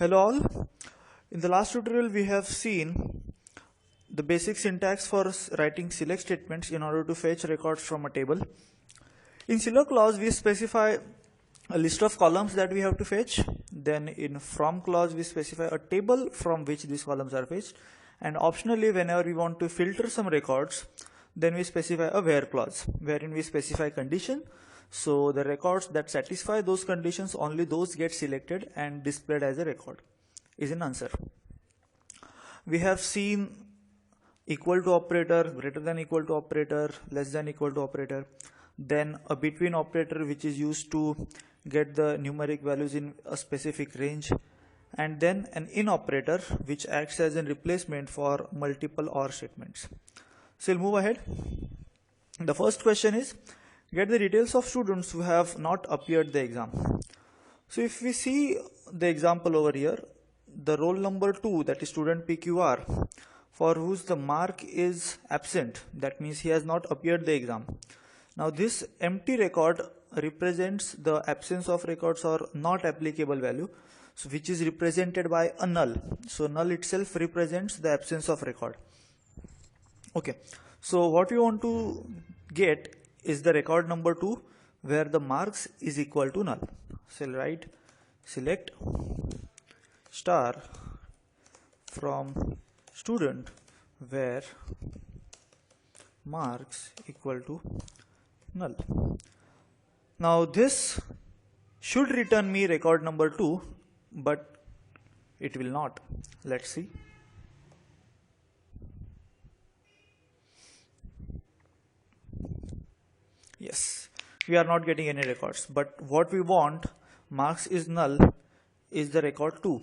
Hello all. In the last tutorial we have seen the basic syntax for writing select statements in order to fetch records from a table. In select clause we specify a list of columns that we have to fetch. Then in from clause we specify a table from which these columns are fetched, and optionally whenever we want to filter some records, then we specify a where clause wherein we specify condition. So the records that satisfy those conditions, only those get selected and displayed as a record is an answer. We have seen equal to operator, greater than equal to operator, less than equal to operator, then a between operator which is used to get the numeric values in a specific range, and then an in operator which acts as a replacement for multiple OR statements. So we'll move ahead. The first question is, get the details of students who have not appeared the exam. So if we see the example over here, the roll number 2, that is student PQR, for whose the mark is absent, that means he has not appeared the exam. Now this empty record represents the absence of records or not applicable value, so which is represented by a null. So null itself represents the absence of record. Okay, so what we want to get is the record number 2 where the marks is equal to null. So I'll write select star from student where marks equal to null. Now this should return me record number 2, but it will not. Let's see. Yes, we are not getting any records, but what we want, marks is null, is the record 2.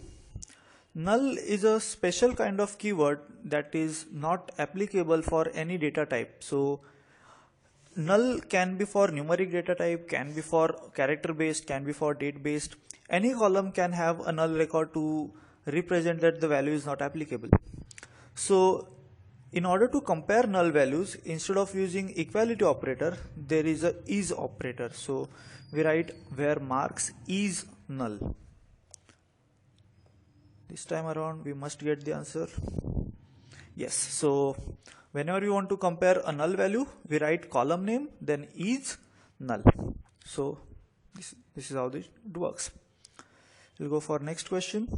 Null is a special kind of keyword that is not applicable for any data type. So null can be for numeric data type, can be for character based, can be for date based. Any column can have a null record to represent that the value is not applicable. So in order to compare null values, instead of using equality operator, there is a is operator. So we write where marks is null. This time around we must get the answer. Yes, so whenever you want to compare a null value, we write column name, then is null. So this is how it works. We'll go for next question.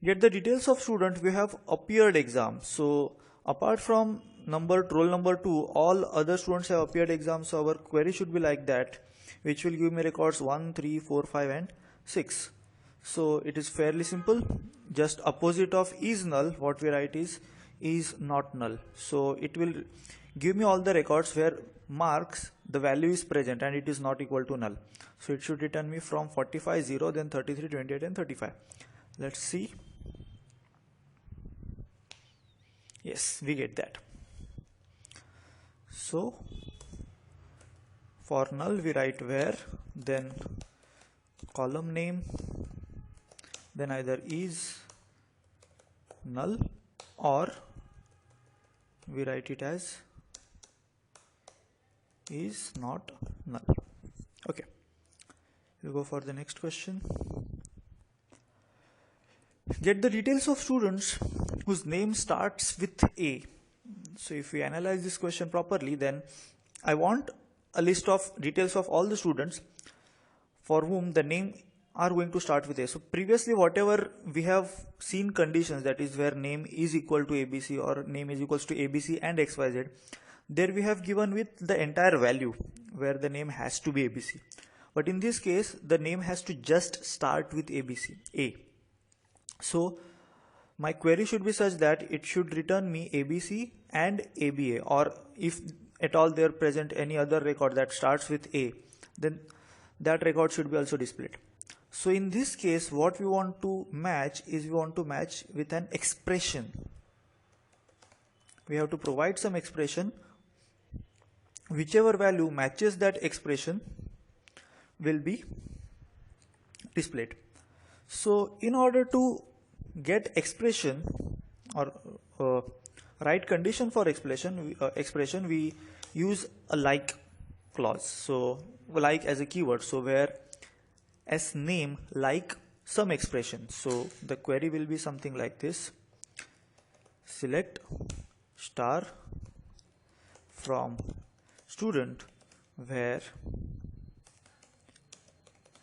Get the details of student we have appeared exam. So apart from roll number 2, all other students have appeared exam. So our query should be like that, which will give me records 1, 3, 4, 5 and 6. So it is fairly simple. Just opposite of is null, what we write is not null. So it will give me all the records where marks the value is present and it is not equal to null. So it should return me from 45, 0, then 33, 28 and 35. Let's see. Yes, we get that. So for null we write where, then column name, then either is null or we write it as is not null. Okay, we'll go for the next question. Get the details of students whose name starts with A. So if we analyze this question properly, then I want a list of details of all the students for whom the name are going to start with A. So previously whatever we have seen conditions, that is where name is equal to ABC or name is equals to ABC and XYZ, there we have given with the entire value where the name has to be ABC. But in this case the name has to just start with ABC, A. So my query should be such that it should return me ABC and ABA, or if at all there present any other record that starts with A, then that record should be also displayed. So in this case what we want to match is we want to match with an expression. We have to provide some expression. Whichever value matches that expression will be displayed. So in order to get expression or write condition for expression, we use a like clause. So like as a keyword. So where as name like some expression. So the query will be something like this: select star from student where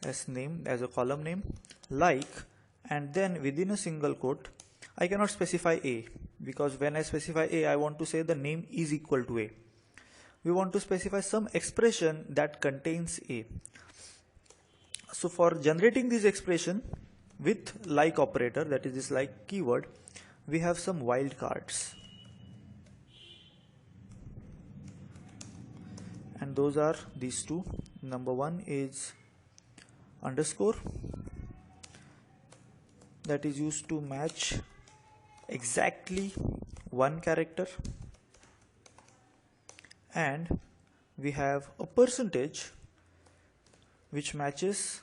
as name as a column name like, and then within a single quote I cannot specify a, because when I specify a I want to say the name is equal to a. We want to specify some expression that contains a. So for generating this expression with like operator, that is this like keyword, we have some wildcards, and those are these two. Number one is underscore, that is used to match exactly one character, and we have a percentage which matches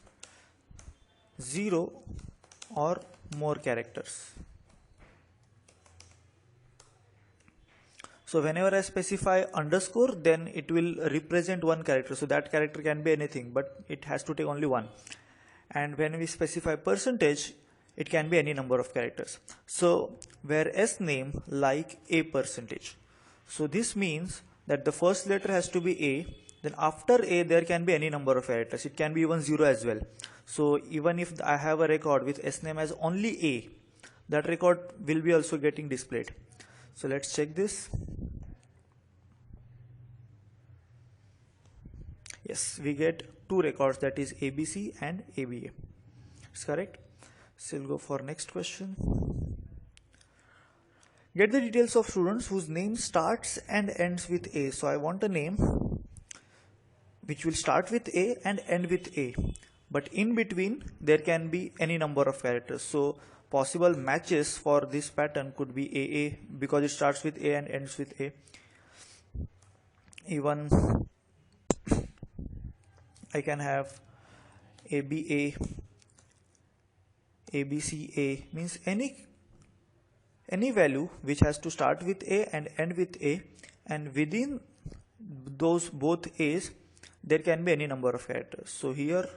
0 or more characters. So whenever I specify underscore, then it will represent one character, so that character can be anything, but it has to take only one. And when we specify percentage, it can be any number of characters. So where s name like a percentage, so this means that the first letter has to be a, then after a there can be any number of characters, it can be even 0 as well. So even if I have a record with s name as only a, that record will be also getting displayed. So let's check this. Yes, we get two records, that is ABC and ABA. It's correct. So we'll go for next question. Get the details of students whose name starts and ends with A. So I want a name which will start with A and end with A, but in between there can be any number of characters. So possible matches for this pattern could be AA, because it starts with A and ends with A. Even I can have ABA, ABCA, means any value which has to start with A and end with A, and within those both A's there can be any number of characters. So here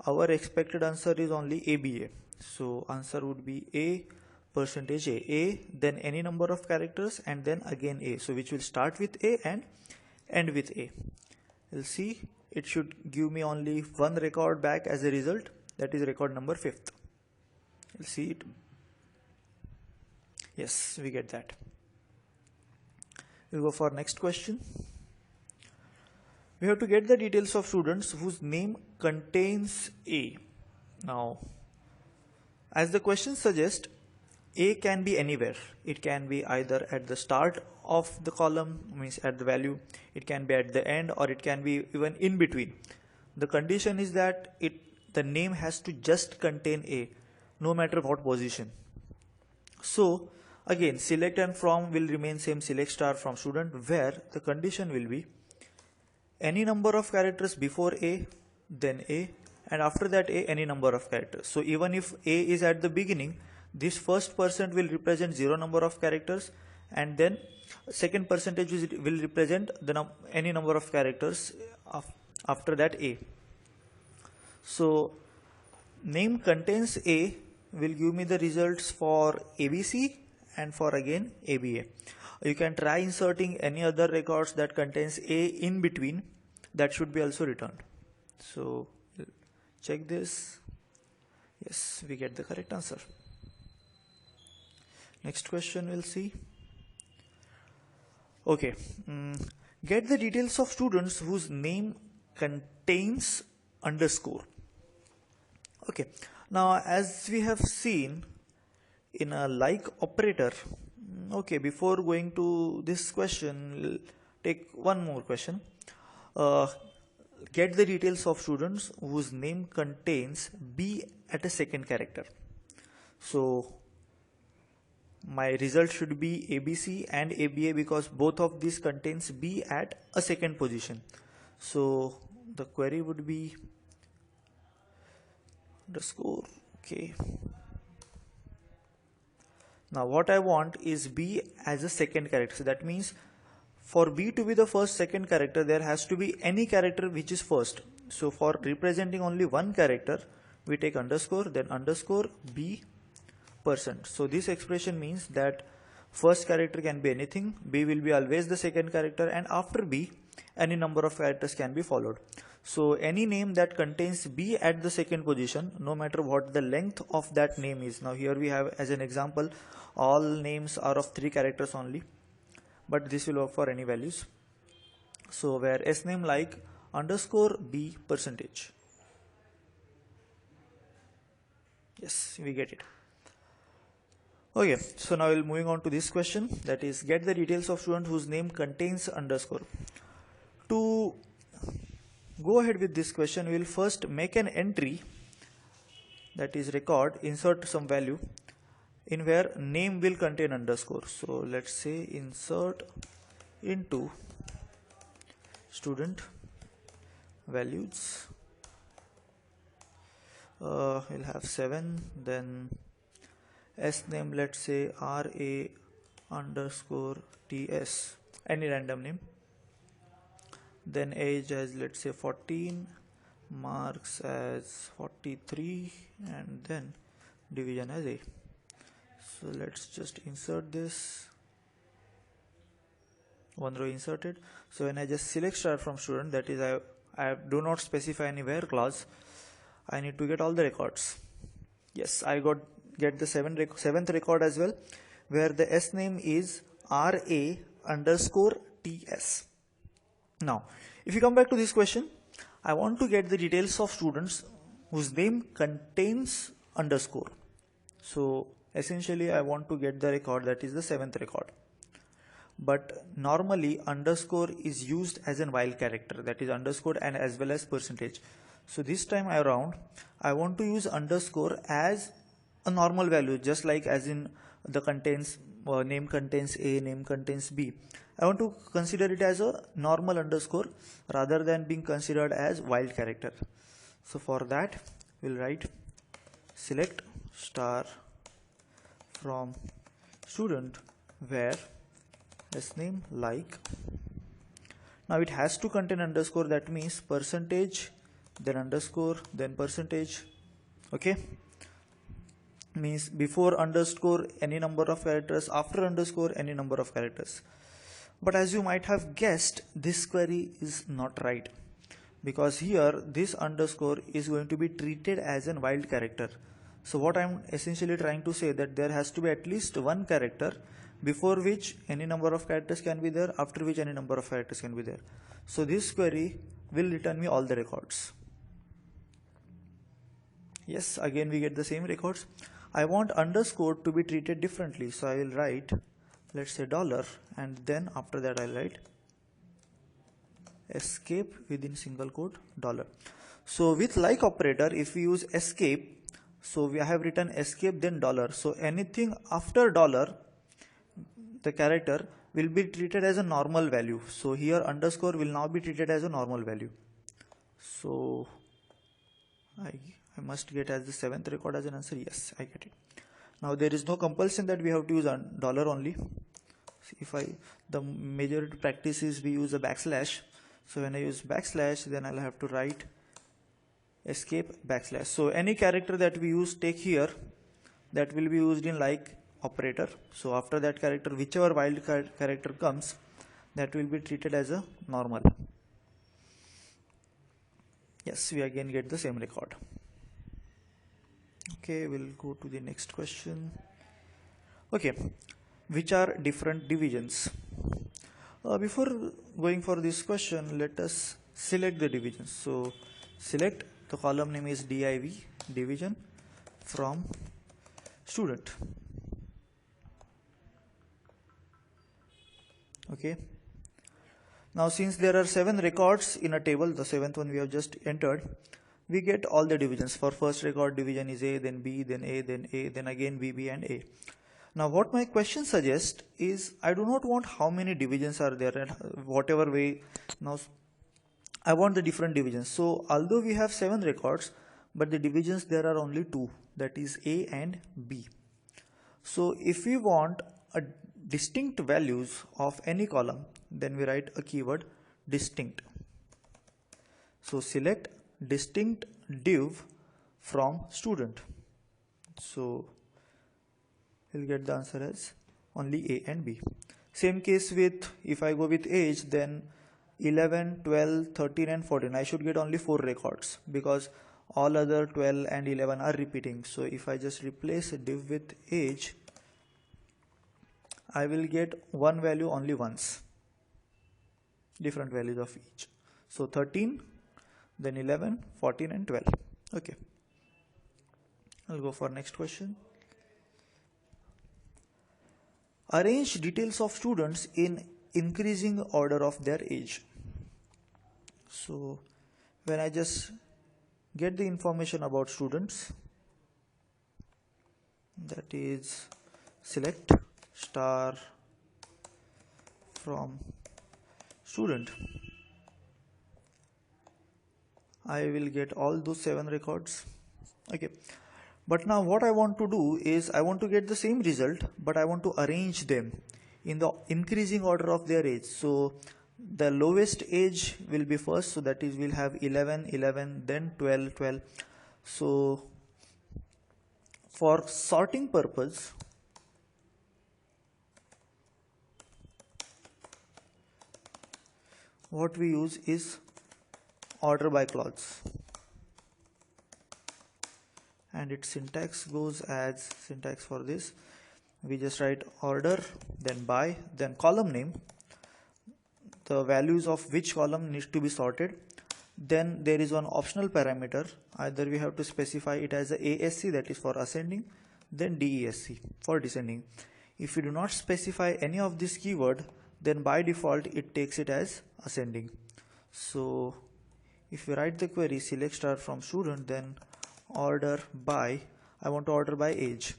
our expected answer is only ABA. So answer would be A percentage A, then any number of characters, and then again A. So which will start with A and end with A. We'll see, it should give me only one record back as a result, that is record number 5th. We'll see it. Yes, we get that. We'll go for next question. We have to get the details of students whose name contains A. Now, as the question suggests, A can be anywhere. It can be either at the start of the column, means at the value, it can be at the end, or it can be even in between. The condition is that the name has to just contain A, no matter what position. So again, select and from will remain same, select star from student, where the condition will be any number of characters before A, then A, and after that A, any number of characters. So even if A is at the beginning, this first percent will represent 0 number of characters, and then second percentage will represent any number of characters after that A. So name contains A will give me the results for ABC and for again ABA. You can try inserting any other records that contains A in between, that should be also returned. So check this. Yes, we get the correct answer. Next question we'll see. Okay, get the details of students whose name contains underscore. Okay, now as we have seen in a like operator, okay, before going to this question, we'll take one more question. Get the details of students whose name contains B at a second character. So my result should be ABC and ABA, because both of these contains B at a second position. So the query would be underscore. Okay. Now what I want is B as a second character. So that means for B to be the first second character, there has to be any character which is first. So for representing only one character, we take underscore, then underscore b percent. So this expression means that first character can be anything, b will be always the second character, and after b any number of characters can be followed. So any name that contains b at the second position, no matter what the length of that name is. Now here we have as an example, all names are of 3 characters only, but this will work for any values. So where s name like underscore b percentage. Yes, we get it. Okay, so now we'll moving on to this question, that is get the details of student whose name contains underscore. To go ahead with this question, we will first make an entry, that is record, insert some value in where name will contain underscore. So let's say insert into student values, we'll have 7, then s name, let's say ra underscore ts, any random name, then age as let's say 14, marks as 43, and then division as a. So let's just insert this, one row inserted. So when I just select star from student, that is I do not specify anywhere clause, I need to get all the records. Yes, I get the seventh record as well, where the s name is ra underscore ts. Now if you come back to this question, I want to get the details of students whose name contains underscore. So essentially I want to get the record that is the 7th record, but normally underscore is used as an while character, that is underscore and as well as percentage. So this time around I want to use underscore as a normal value, just like as in the contains name contains a, name contains b. I want to consider it as a normal underscore rather than being considered as wild character. So for that we'll write select star from student where s name like, now it has to contain underscore, that means percentage, then underscore, then percentage. Okay, means before underscore any number of characters, after underscore any number of characters. But as you might have guessed, this query is not right, because here this underscore is going to be treated as an wild character. So what I'm essentially trying to say, that there has to be at least one character before which any number of characters can be there, after which any number of characters can be there. So this query will return me all the records. Yes, again we get the same records. I want underscore to be treated differently, so I will write, let's say $, and then after that I'll write escape within single quote $. So with like operator, if we use escape, so we have written escape then $. So anything after $, the character will be treated as a normal value. So here underscore will now be treated as a normal value. So I must get as the 7th record as an answer. Yes, I get it. Now there is no compulsion that we have to use $, only. If the major practice is we use a backslash. So when I use backslash, then I'll have to write escape backslash. So any character that we use take here, that will be used in like operator. So after that character, whichever wild character comes, that will be treated as a normal. Yes, we again get the same record. Okay, we'll go to the next question. Okay, which are different divisions? Before going for this question, let us select the divisions. So select, the column name is div, division from student. Okay, now since there are 7 records in a table, the 7th one we have just entered, we get all the divisions. For first record, division is A, then B, then A, then A, then again B, B and A. Now what my question suggests is, I do not want how many divisions are there and whatever way. Now I want the different divisions. So although we have 7 records, but the divisions there are only 2, that is A and B. So if we want a distinct values of any column, then we write a keyword distinct. So select distinct div from student. So we'll get the answer as only A and B. Same case with, if I go with age, then 11, 12, 13 and 14. I should get only 4 records because all other 12 and 11 are repeating. So if I just replace div with age, I will get one value only once, different values of each. So 13, then 11, 14 and 12. Okay, I'll go for next question. Arrange details of students in increasing order of their age. So when I just get the information about students, that is select star from student, I will get all those 7 records. Okay, but now what I want to do is I want to get the same result, but I want to arrange them in the increasing order of their age. So the lowest age will be first, so that is we'll have 11, 11, then 12, 12. So for sorting purpose, what we use is order by clause, and its syntax goes as syntax for this. We just write order, then by, then column name, the values of which column needs to be sorted. Then there is one optional parameter, either we have to specify it as a ASC, that is for ascending, then DESC for descending. If you do not specify any of this keyword, then by default it takes it as ascending. So if we write the query select star from student, then order by, I want to order by age.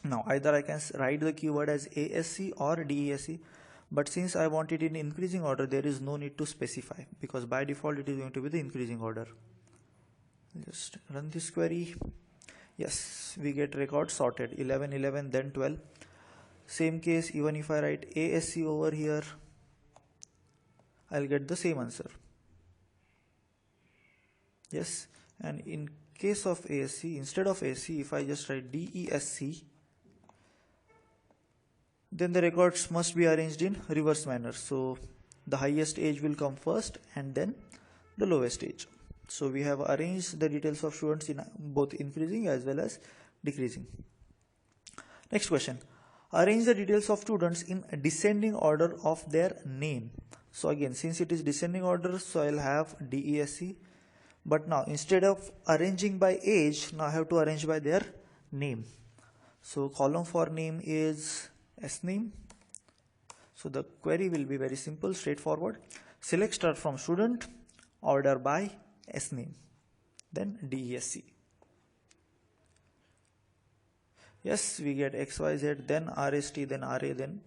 Now either I can write the keyword as ASC or DESC, but since I want it in increasing order, there is no need to specify because by default it is going to be the increasing order. Just run this query. Yes, we get record sorted 11, 11, then 12. Same case, even if I write ASC over here, I'll get the same answer. Yes, and in case of ASC, instead of ASC, if I just write DESC, then the records must be arranged in reverse manner. So the highest age will come first and then the lowest age. So we have arranged the details of students in both increasing as well as decreasing. Next question. Arrange the details of students in descending order of their name. So again, since it is descending order, so I'll have DESC. But now instead of arranging by age, now I have to arrange by their name. So column for name is SName. So the query will be very simple, straightforward. Select star from student, order by SName, then DESC. Yes, we get XYZ, then RST, then RA, then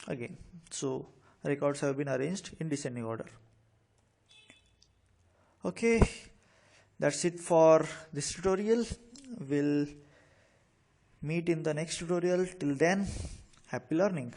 again. So records have been arranged in descending order. Okay, that's it for this tutorial. We'll meet in the next tutorial. Till then, happy learning.